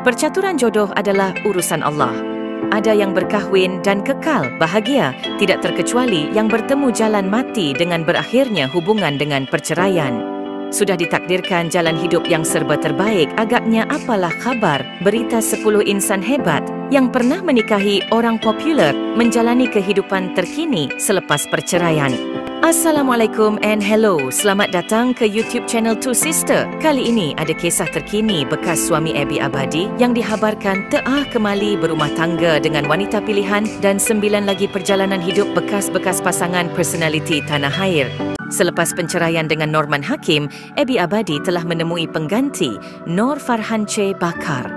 Percaturan jodoh adalah urusan Allah. Ada yang berkahwin dan kekal bahagia, tidak terkecuali yang bertemu jalan mati dengan berakhirnya hubungan dengan perceraian. Sudah ditakdirkan jalan hidup yang serba terbaik, agaknya apalah khabar berita 10 insan hebat yang pernah menikahi orang popular menjalani kehidupan terkini selepas perceraian. Assalamualaikum and hello, selamat datang ke YouTube channel Two Sister. Kali ini ada kisah terkini bekas suami Abby Abadi yang dihabarkan telah kembali berumah tangga dengan wanita pilihan dan 9 lagi perjalanan hidup bekas-bekas pasangan personaliti tanah air. Selepas penceraian dengan Norman Hakim, Abby Abadi telah menemui pengganti Nur Farhan C. Bakar.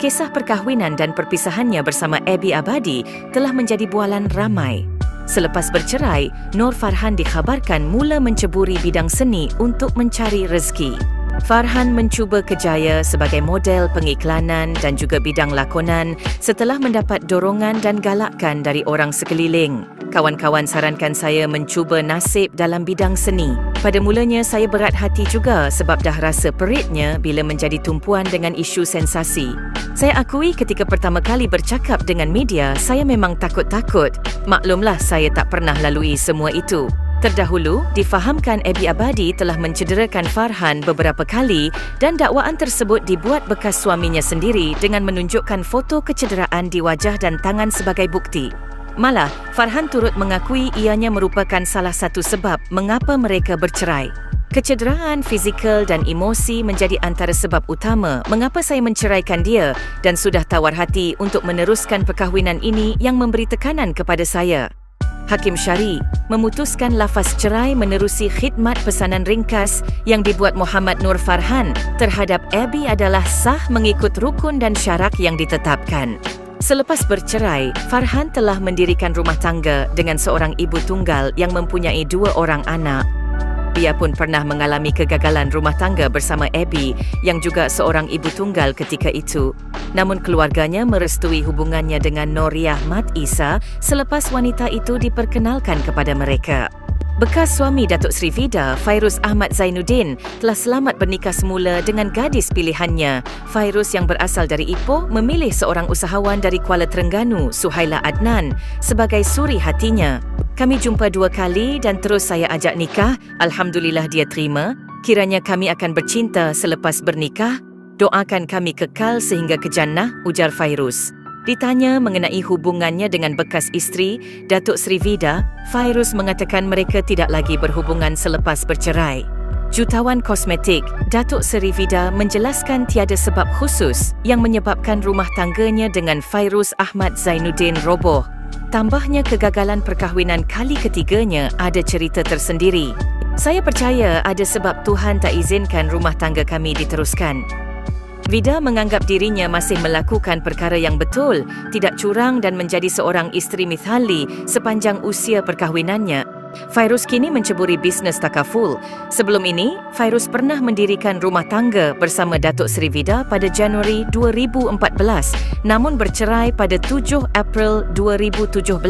Kisah perkahwinan dan perpisahannya bersama Abby Abadi telah menjadi bualan ramai. Selepas bercerai, Nur Farhan dikhabarkan mula menceburi bidang seni untuk mencari rezeki. Farhan mencuba kejaya sebagai model pengiklanan dan juga bidang lakonan setelah mendapat dorongan dan galakan dari orang sekeliling. Kawan-kawan sarankan saya mencuba nasib dalam bidang seni. Pada mulanya saya berat hati juga sebab dah rasa peritnya bila menjadi tumpuan dengan isu sensasi. Saya akui ketika pertama kali bercakap dengan media, saya memang takut-takut. Maklumlah saya tak pernah lalui semua itu. Terdahulu, difahamkan Abby Abadi telah mencederakan Farhan beberapa kali dan dakwaan tersebut dibuat bekas suaminya sendiri dengan menunjukkan foto kecederaan di wajah dan tangan sebagai bukti. Malah, Farhan turut mengakui ianya merupakan salah satu sebab mengapa mereka bercerai. Kecederaan fizikal dan emosi menjadi antara sebab utama mengapa saya menceraikan dia dan sudah tawar hati untuk meneruskan perkahwinan ini yang memberi tekanan kepada saya. Hakim Syari memutuskan lafaz cerai menerusi khidmat pesanan ringkas yang dibuat Muhammad Nur Farhan terhadap Abby adalah sah mengikut rukun dan syarat yang ditetapkan. Selepas bercerai, Farhan telah mendirikan rumah tangga dengan seorang ibu tunggal yang mempunyai 2 orang anak. Ia pun pernah mengalami kegagalan rumah tangga bersama Abby yang juga seorang ibu tunggal ketika itu. Namun keluarganya merestui hubungannya dengan Noriah Mat Isa selepas wanita itu diperkenalkan kepada mereka. Bekas suami Datuk Seri Vida, Fairuz Ahmad Zainuddin, telah selamat bernikah semula dengan gadis pilihannya. Fairuz yang berasal dari Ipoh memilih seorang usahawan dari Kuala Terengganu, Suhaila Adnan, sebagai suri hatinya. Kami jumpa 2 kali dan terus saya ajak nikah. Alhamdulillah dia terima. Kiranya kami akan bercinta selepas bernikah. Doakan kami kekal sehingga ke jannah, ujar Fairuz. Ditanya mengenai hubungannya dengan bekas isteri, Datuk Seri Vida, Fairuz mengatakan mereka tidak lagi berhubungan selepas bercerai. Jutawan kosmetik, Datuk Seri Vida menjelaskan tiada sebab khusus yang menyebabkan rumah tangganya dengan Fairuz Ahmad Zainuddin roboh. Tambahnya kegagalan perkahwinan kali ketiganya ada cerita tersendiri. Saya percaya ada sebab Tuhan tak izinkan rumah tangga kami diteruskan. Vida menganggap dirinya masih melakukan perkara yang betul, tidak curang dan menjadi seorang isteri mithali sepanjang usia perkahwinannya. Fairuz kini menceburi bisnes takaful. Sebelum ini, Fairuz pernah mendirikan rumah tangga bersama Datuk Seri Vida pada Januari 2014, namun bercerai pada 7 April 2017.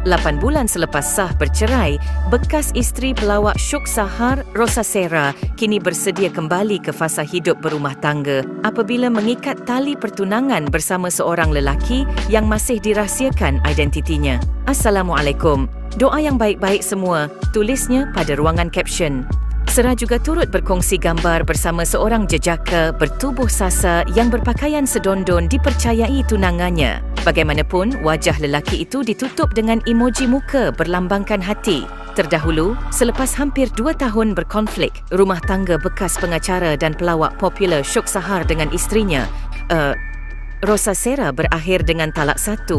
8 bulan selepas sah bercerai, bekas isteri pelawak Syuk Sahar, Rosa Sera, kini bersedia kembali ke fasa hidup berumah tangga apabila mengikat tali pertunangan bersama seorang lelaki yang masih dirahsiakan identitinya. Assalamualaikum. Doa yang baik-baik semua, tulisnya pada ruangan caption. Sera juga turut berkongsi gambar bersama seorang jejaka bertubuh sasa yang berpakaian sedondon dipercayai tunangannya. Bagaimanapun, wajah lelaki itu ditutup dengan emoji muka berlambangkan hati. Terdahulu, selepas hampir 2 tahun berkonflik, rumah tangga bekas pengacara dan pelawak popular Syuk Sahar dengan isterinya, Rosa Sera berakhir dengan talak 1.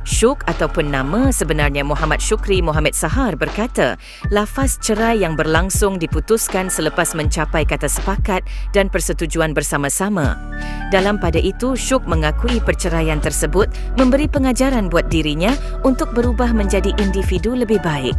Syuk ataupun nama sebenarnya Muhammad Syukri Muhammad Sahar berkata, lafaz cerai yang berlangsung diputuskan selepas mencapai kata sepakat dan persetujuan bersama-sama. Dalam pada itu, Syuk mengakui perceraian tersebut memberi pengajaran buat dirinya untuk berubah menjadi individu lebih baik.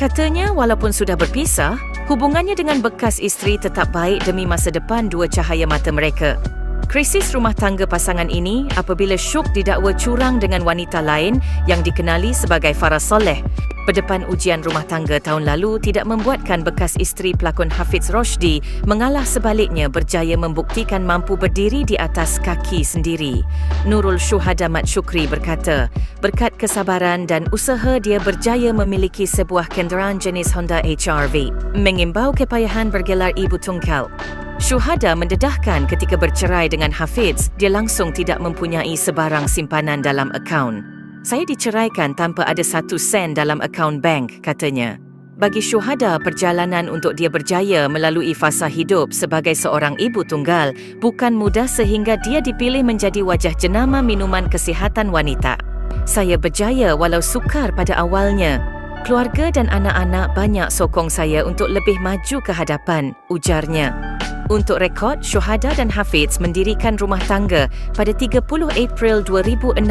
Katanya, walaupun sudah berpisah, hubungannya dengan bekas isteri tetap baik demi masa depan 2 cahaya mata mereka. Krisis rumah tangga pasangan ini apabila Syuk didakwa curang dengan wanita lain yang dikenali sebagai Farah Soleh. Pedepan ujian rumah tangga tahun lalu tidak membuatkan bekas isteri pelakon Hafiz Roshdi mengalah, sebaliknya berjaya membuktikan mampu berdiri di atas kaki sendiri. Nurul Syuhada Mat Syukri berkata, berkat kesabaran dan usaha dia berjaya memiliki sebuah kenderaan jenis Honda HR-V, mengimbau kepayahan bergelar ibu tunggal. Syuhada mendedahkan ketika bercerai dengan Hafiz, dia langsung tidak mempunyai sebarang simpanan dalam akaun. Saya diceraikan tanpa ada 1 sen dalam akaun bank, katanya. Bagi Syuhada, perjalanan untuk dia berjaya melalui fasa hidup sebagai seorang ibu tunggal bukan mudah sehingga dia dipilih menjadi wajah jenama minuman kesihatan wanita. Saya berjaya walau sukar pada awalnya. Keluarga dan anak-anak banyak sokong saya untuk lebih maju ke hadapan, ujarnya. Untuk rekod, Syuhada dan Hafiz mendirikan rumah tangga pada 30 April 2016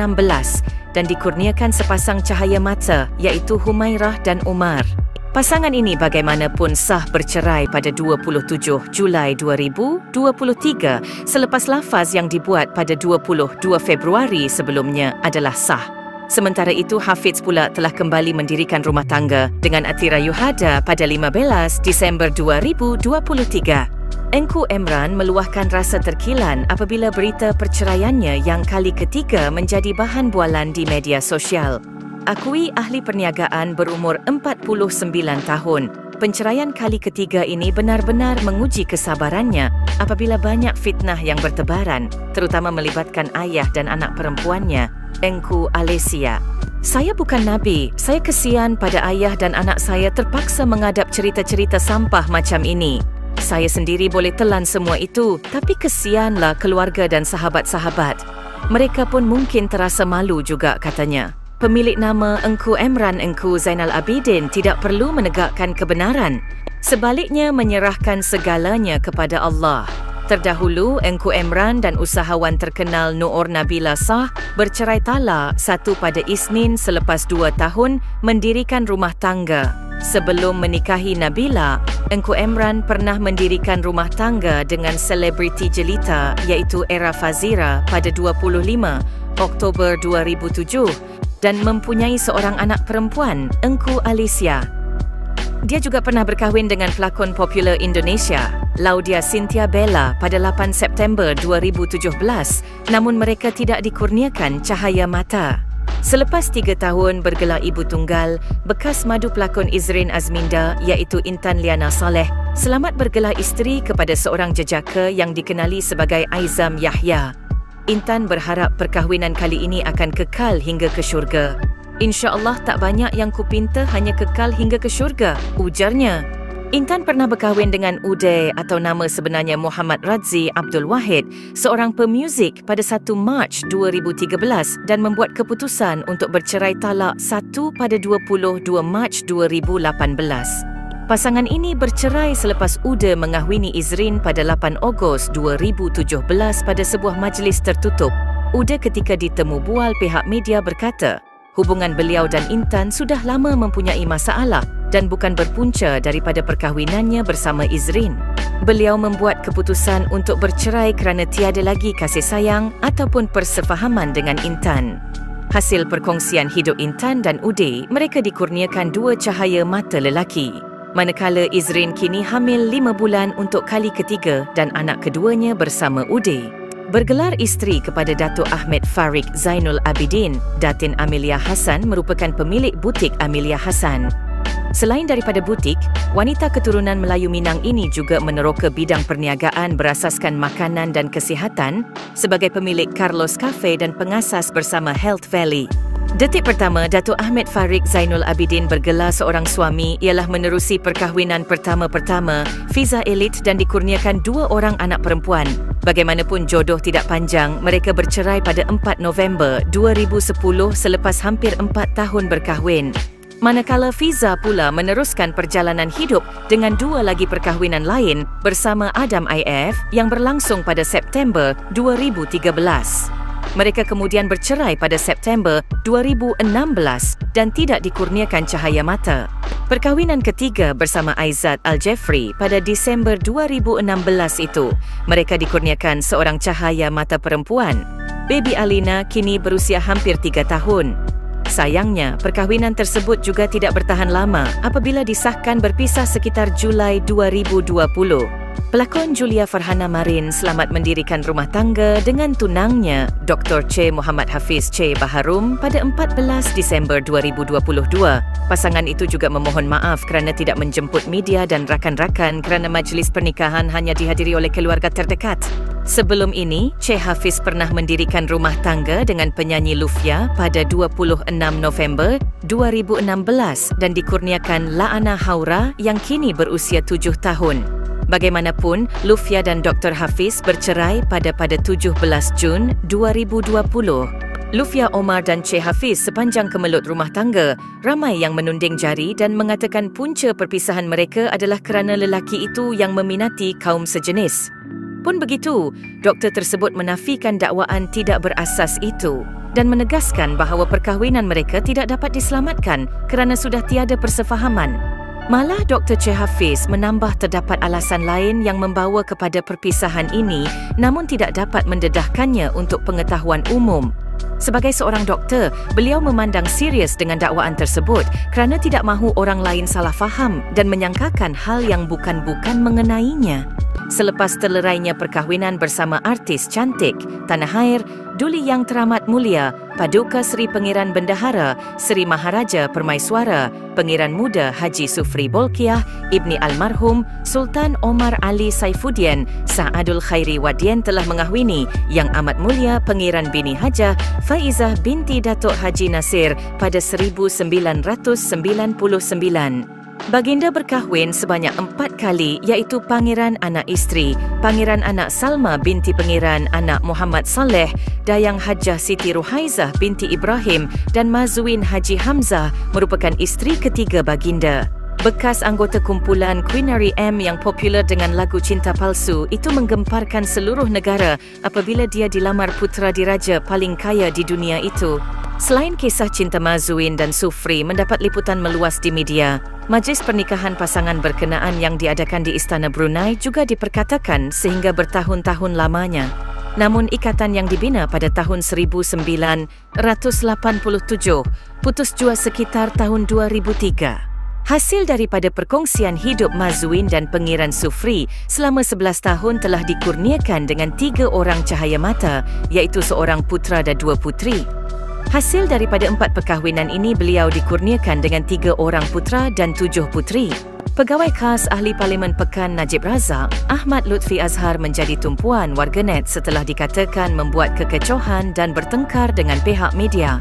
dan dikurniakan sepasang cahaya mata iaitu Humairah dan Umar. Pasangan ini bagaimanapun sah bercerai pada 27 Julai 2023 selepas lafaz yang dibuat pada 22 Februari sebelumnya adalah sah. Sementara itu, Hafiz pula telah kembali mendirikan rumah tangga dengan Atira Yuhada pada 15 Disember 2023. Engku Emran meluahkan rasa terkilan apabila berita perceraiannya yang kali ketiga menjadi bahan bualan di media sosial. Akui ahli perniagaan berumur 49 tahun, penceraian kali ketiga ini benar-benar menguji kesabarannya apabila banyak fitnah yang bertebaran, terutama melibatkan ayah dan anak perempuannya, Engku Alesia. Saya bukan Nabi, saya kesian pada ayah dan anak saya terpaksa mengadap cerita-cerita sampah macam ini. Saya sendiri boleh telan semua itu, tapi kesianlah keluarga dan sahabat-sahabat. Mereka pun mungkin terasa malu juga, katanya. Pemilik nama Engku Emran Engku Zainal Abidin tidak perlu menegakkan kebenaran. Sebaliknya menyerahkan segalanya kepada Allah. Terdahulu, Engku Emran dan usahawan terkenal Noor Nabila Shah bercerai talak, satu pada Isnin selepas 2 tahun mendirikan rumah tangga. Sebelum menikahi Nabila, Engku Emran pernah mendirikan rumah tangga dengan selebriti jelita iaitu Era Fazira pada 25 Oktober 2007 dan mempunyai seorang anak perempuan, Engku Alicia. Dia juga pernah berkahwin dengan pelakon popular Indonesia, Laudia Cynthia Bella pada 8 September 2017, namun mereka tidak dikurniakan cahaya mata. Selepas 3 tahun bergelar ibu tunggal, bekas madu pelakon Izrin Azminda iaitu Intan Liana Saleh selamat bergelar isteri kepada seorang jejaka yang dikenali sebagai Aizam Yahya. Intan berharap perkahwinan kali ini akan kekal hingga ke syurga. InsyaAllah tak banyak yang kupinta, hanya kekal hingga ke syurga, ujarnya. Intan pernah berkahwin dengan Uday atau nama sebenarnya Muhammad Radzi Abdul Wahid, seorang pemuzik pada 1 Mac 2013 dan membuat keputusan untuk bercerai talak 1 pada 22 Mac 2018. Pasangan ini bercerai selepas Uday mengahwini Izrin pada 8 Ogos 2017 pada sebuah majlis tertutup. Uday ketika ditemu bual pihak media berkata, hubungan beliau dan Intan sudah lama mempunyai masalah dan bukan berpunca daripada perkahwinannya bersama Izrin. Beliau membuat keputusan untuk bercerai kerana tiada lagi kasih sayang ataupun persefahaman dengan Intan. Hasil perkongsian hidup Intan dan Uday, mereka dikurniakan 2 cahaya mata lelaki. Manakala Izrin kini hamil 5 bulan untuk kali ketiga dan anak keduanya bersama Uday. Bergelar isteri kepada Datuk Ahmed Farik Zainul Abidin, Datin Amelia Hassan merupakan pemilik butik Amelia Hassan. Selain daripada butik, wanita keturunan Melayu Minang ini juga meneroka bidang perniagaan berasaskan makanan dan kesihatan sebagai pemilik Carlos Cafe dan pengasas bersama Health Valley. Detik pertama, Datuk Ahmed Farik Zainul Abidin bergelar seorang suami ialah menerusi perkahwinan pertama-pertama Fiza Elit dan dikurniakan 2 orang anak perempuan. Bagaimanapun jodoh tidak panjang, mereka bercerai pada 4 November 2010 selepas hampir 4 tahun berkahwin. Manakala Fiza pula meneruskan perjalanan hidup dengan 2 lagi perkahwinan lain bersama Adam IF yang berlangsung pada September 2013. Mereka kemudian bercerai pada September 2016 dan tidak dikurniakan cahaya mata. Perkahwinan ketiga bersama Aizat Al-Jeffrey pada Disember 2016 itu, mereka dikurniakan seorang cahaya mata perempuan. Baby Alina kini berusia hampir 3 tahun. Sayangnya, perkahwinan tersebut juga tidak bertahan lama apabila disahkan berpisah sekitar Julai 2020. Pelakon Julia Farhana Marin selamat mendirikan rumah tangga dengan tunangnya Dr. C. Muhammad Hafiz C. Baharum pada 14 Disember 2022. Pasangan itu juga memohon maaf kerana tidak menjemput media dan rakan-rakan kerana majlis pernikahan hanya dihadiri oleh keluarga terdekat. Sebelum ini, Cik Hafiz pernah mendirikan rumah tangga dengan penyanyi Lufia pada 26 November 2016 dan dikurniakan Laana Haura yang kini berusia 7 tahun. Bagaimanapun, Lufia dan Dr. Hafiz bercerai pada 17 Jun 2020. Lufia Omar dan Cik Hafiz sepanjang kemelut rumah tangga, ramai yang menunding jari dan mengatakan punca perpisahan mereka adalah kerana lelaki itu yang meminati kaum sejenis. Pun begitu, doktor tersebut menafikan dakwaan tidak berasas itu dan menegaskan bahawa perkahwinan mereka tidak dapat diselamatkan kerana sudah tiada persefahaman. Malah Dr. Cik Hafiz menambah terdapat alasan lain yang membawa kepada perpisahan ini namun tidak dapat mendedahkannya untuk pengetahuan umum. Sebagai seorang doktor, beliau memandang serius dengan dakwaan tersebut kerana tidak mahu orang lain salah faham dan menyangkakan hal yang bukan-bukan mengenainya. Selepas terlerainya perkahwinan bersama artis cantik tanah air, Duli Yang Teramat Mulia, Paduka Seri Pengiran Bendahara, Seri Maharaja Permaiswara, Pengiran Muda Haji Sufri Bolkiah, Ibni Almarhum Sultan Omar Ali Saifuddin, Sa'adul Khairi Wadien telah mengahwini Yang Amat Mulia Pengiran Bini Hajah Faizah binti Datuk Haji Nasir pada 1999. Baginda berkahwin sebanyak 4 kali iaitu Pangeran Anak Isteri, Pangeran Anak Salma binti Pengiran Anak Muhammad Saleh, Dayang Hajah Siti Ruhaizah binti Ibrahim dan Mazuin Haji Hamzah merupakan isteri ketiga baginda. Bekas anggota kumpulan Queenary M yang popular dengan lagu Cinta Palsu itu menggemparkan seluruh negara apabila dia dilamar putera diraja paling kaya di dunia itu. Selain kisah cinta Mazuin dan Sufri mendapat liputan meluas di media, majlis pernikahan pasangan berkenaan yang diadakan di Istana Brunei juga diperkatakan sehingga bertahun-tahun lamanya. Namun ikatan yang dibina pada tahun 1987 putus jua sekitar tahun 2003. Hasil daripada perkongsian hidup Mazuin dan Pengiran Sufri selama 11 tahun telah dikurniakan dengan 3 orang cahaya mata, iaitu seorang putera dan 2 puteri. Hasil daripada 4 perkahwinan ini beliau dikurniakan dengan 3 orang putera dan 7 puteri. Pegawai khas Ahli Parlimen Pekan Najib Razak, Ahmad Lutfi Azhar menjadi tumpuan warganet setelah dikatakan membuat kekecohan dan bertengkar dengan pihak media.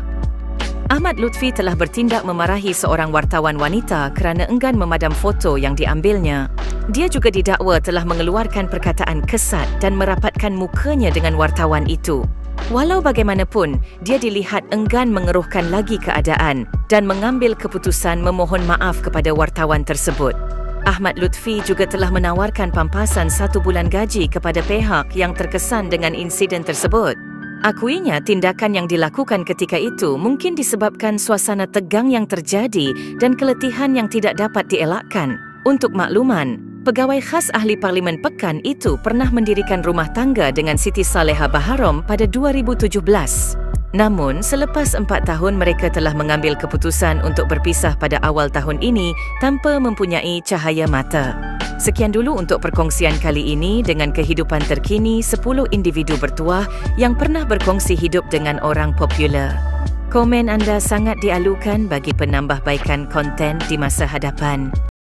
Ahmad Lutfi telah bertindak memarahi seorang wartawan wanita kerana enggan memadam foto yang diambilnya. Dia juga didakwa telah mengeluarkan perkataan kesat dan merapatkan mukanya dengan wartawan itu. Walau bagaimanapun, dia dilihat enggan mengeruhkan lagi keadaan dan mengambil keputusan memohon maaf kepada wartawan tersebut. Ahmad Lutfi juga telah menawarkan pampasan 1 bulan gaji kepada pihak yang terkesan dengan insiden tersebut. Akuinya tindakan yang dilakukan ketika itu mungkin disebabkan suasana tegang yang terjadi dan keletihan yang tidak dapat dielakkan. Untuk makluman, pegawai khas Ahli Parlimen Pekan itu pernah mendirikan rumah tangga dengan Siti Saleha Baharom pada 2017. Namun, selepas 4 tahun mereka telah mengambil keputusan untuk berpisah pada awal tahun ini tanpa mempunyai cahaya mata. Sekian dulu untuk perkongsian kali ini dengan kehidupan terkini 10 individu bertuah yang pernah berkongsi hidup dengan orang popular. Komen anda sangat dialukan bagi penambahbaikan konten di masa hadapan.